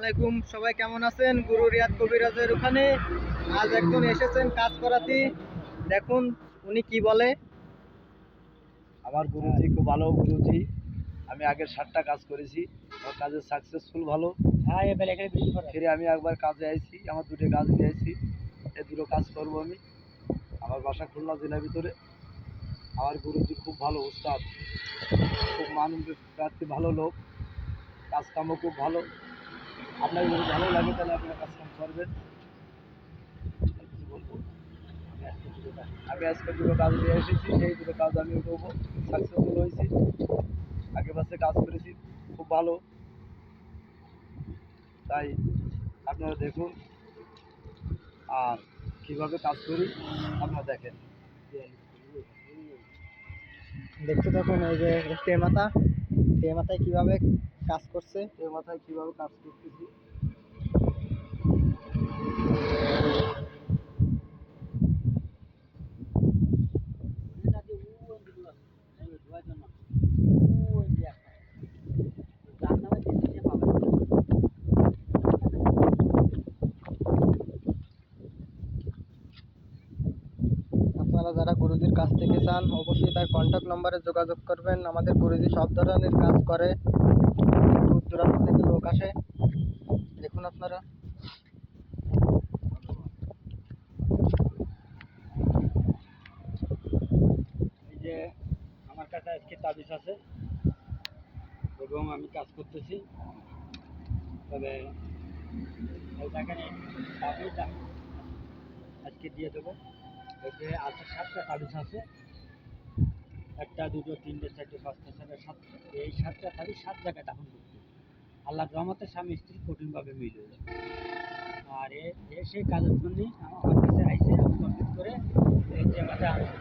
আলাইকুম, সবাই কেমন আছেন? গুরু রিয়াদ কবিরাজের ওখানে আজ একজন এসেছেন কাজ করাতে। দেখুন উনি কি বলে। আমার গুরুজি খুব ভালো গুরুজি। আমি আগের 7টা কাজ করেছি, আমার কাজে সাকসেসফুল ভালো। ফিরে আমি একবার কাজে আইছি, আমার 2টে কাজ নিয়েছি, এই 2টো কাজ করবো আমি। আমার বাসা খুলনা জেলার ভিতরে। আমার গুরুজি খুব ভালো উস্তাদ, খুব মানুষ প্রার্থী, ভালো লোক, কাজকামও খুব ভালো। আপনার যদি ভালো লাগে তাহলে আপনার কাজকাম করবেন। আর কিছু বলবো? আমি আজকে 2টো কাজ নিয়ে এসেছি, সেই 2টো কাজ আমি করবো। সাকসেসফুল হয়েছি, আগে পাশে কাজ করেছি, খুব ভালো। তাই আপনারা দেখুন আর কীভাবে কাজ করি আপনারা দেখেন। দেখতে থাকুন। এই যে মাথায় কিভাবে কাজ করছে। এই মাথায় কীভাবে কাজ করতেছি। আপনারা যারা গুরুজির কাছ থেকে চান অবশ্যই তার কন্ট্যাক্ট নম্বরে যোগাযোগ করবেন। আমাদের গুরুজি সব ধরনের কাজ করে, দূর দূরান্ত থেকে লোক আসে। দেখুন আপনারা। এই যে আমার কাছে আজকে তাবিজ আছে এবং আমি কাজ করতেছি। তবে দেখেন তাবিজ আজকে দিয়ে দেবো। এই যে আছে 7টা তাবিজ আছে, 1টা 2টো 3টে 4টে 5টা 6টা 7টা। এই 7টা তাবিজ 7 জায়গায় দাফন করতে আল্লাহ রহমতে স্বামী স্ত্রী কঠিনভাবে মিল হয়ে যাবে। আর সেই কাজের জন্যই আমার কাছে আইসে কমপ্লিট করে এই জায়গাটা আনছে।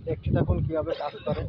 দেখতে থাকুন কিভাবে কাজ করে।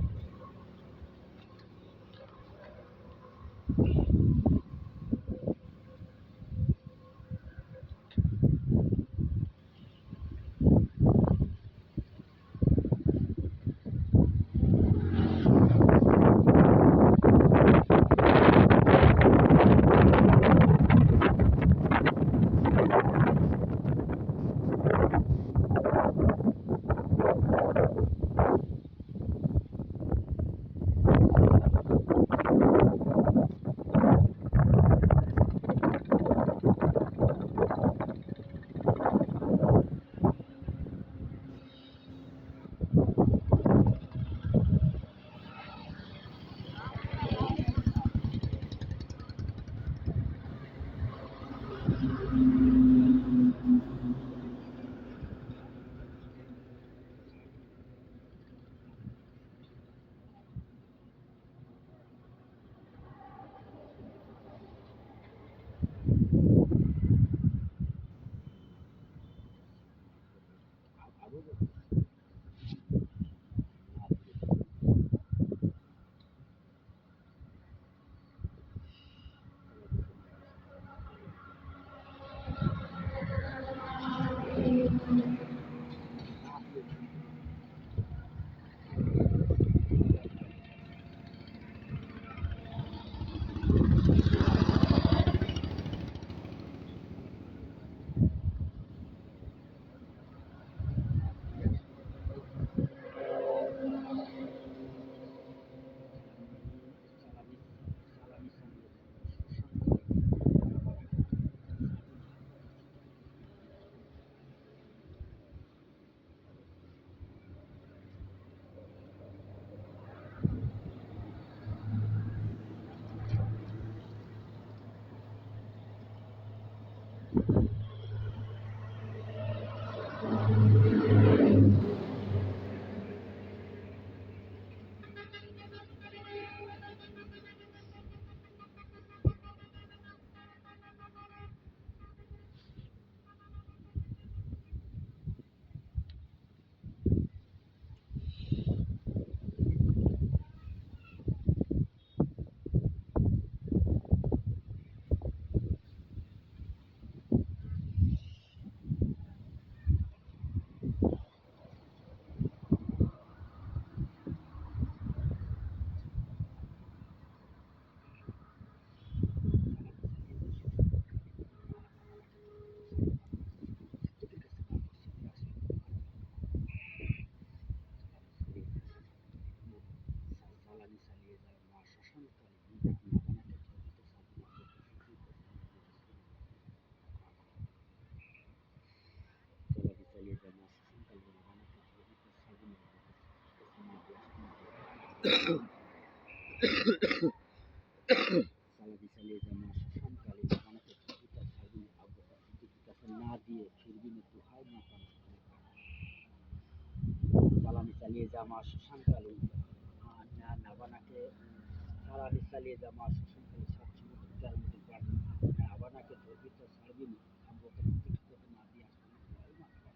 চালাকি চালিয়ে যা মাস শান্তকালে আমাকে ছবিটা ছাড়বি না দিয়ে ফিরবি না তুই হাই না পান চালানি চালিয়ে যা মাস শান্তকালে না নাবানাকে চালানি চালিয়ে যা মাস শান্তকালে সবসময় তার মধ্যে পারবি নাবানাকে ধরবি তো ছাড়বি না আমাকে না দিয়ে হাই না পান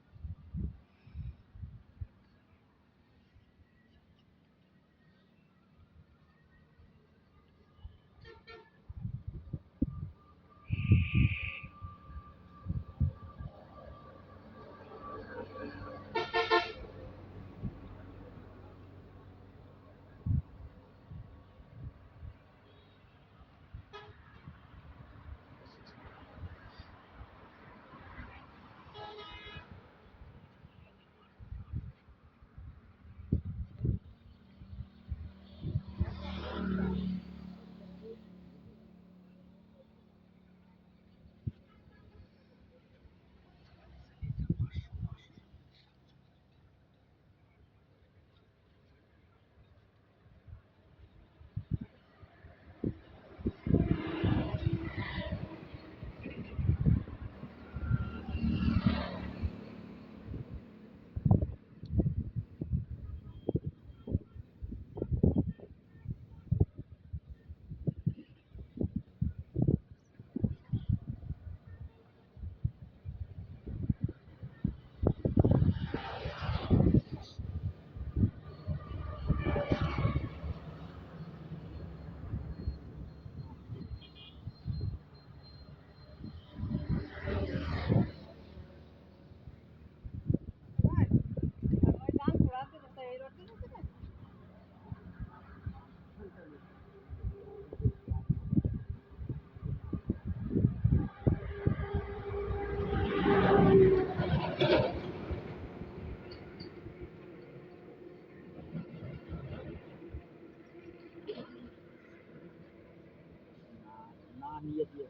না নিয়ে দিয়ে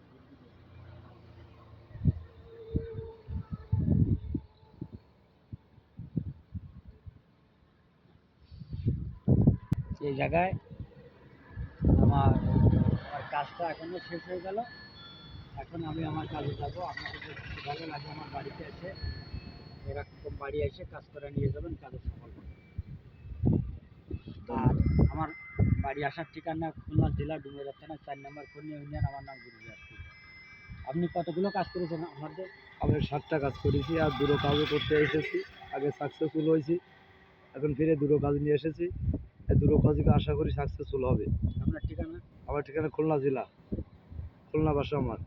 সেই জায়গায় আমার কাজটা এখনো শেষ হয়ে গেল এখন আমি আমার কাজে যাবো আপনাদের যদি ভালো লাগে আমার বাড়িতে এসে এরকম বাড়ি এসে কাজ করে নিয়ে যাবেন কাজে সফল করবেন আর আমার বাড়ি আসার ঠিকানা খুলনা জেলা ডুমুরিয়া থানা 4 নম্বর কোনিয়া ইউনিয়ন আমার নাম গুরুজি আসছি আপনি কতগুলো কাজ করেছেন আমাদের আমি 7টা কাজ করেছি আর দুটো কাজও করতে এসেছি আগে সাকসেসফুল হয়েছি এখন ফিরে দুটো কাজ নিয়ে এসেছি এই দুটো কাজকে আশা করি সাকসেসফুল হবে আপনার ঠিকানা আমার ঠিকানা খুলনা জেলা খুলনা বাসা আমার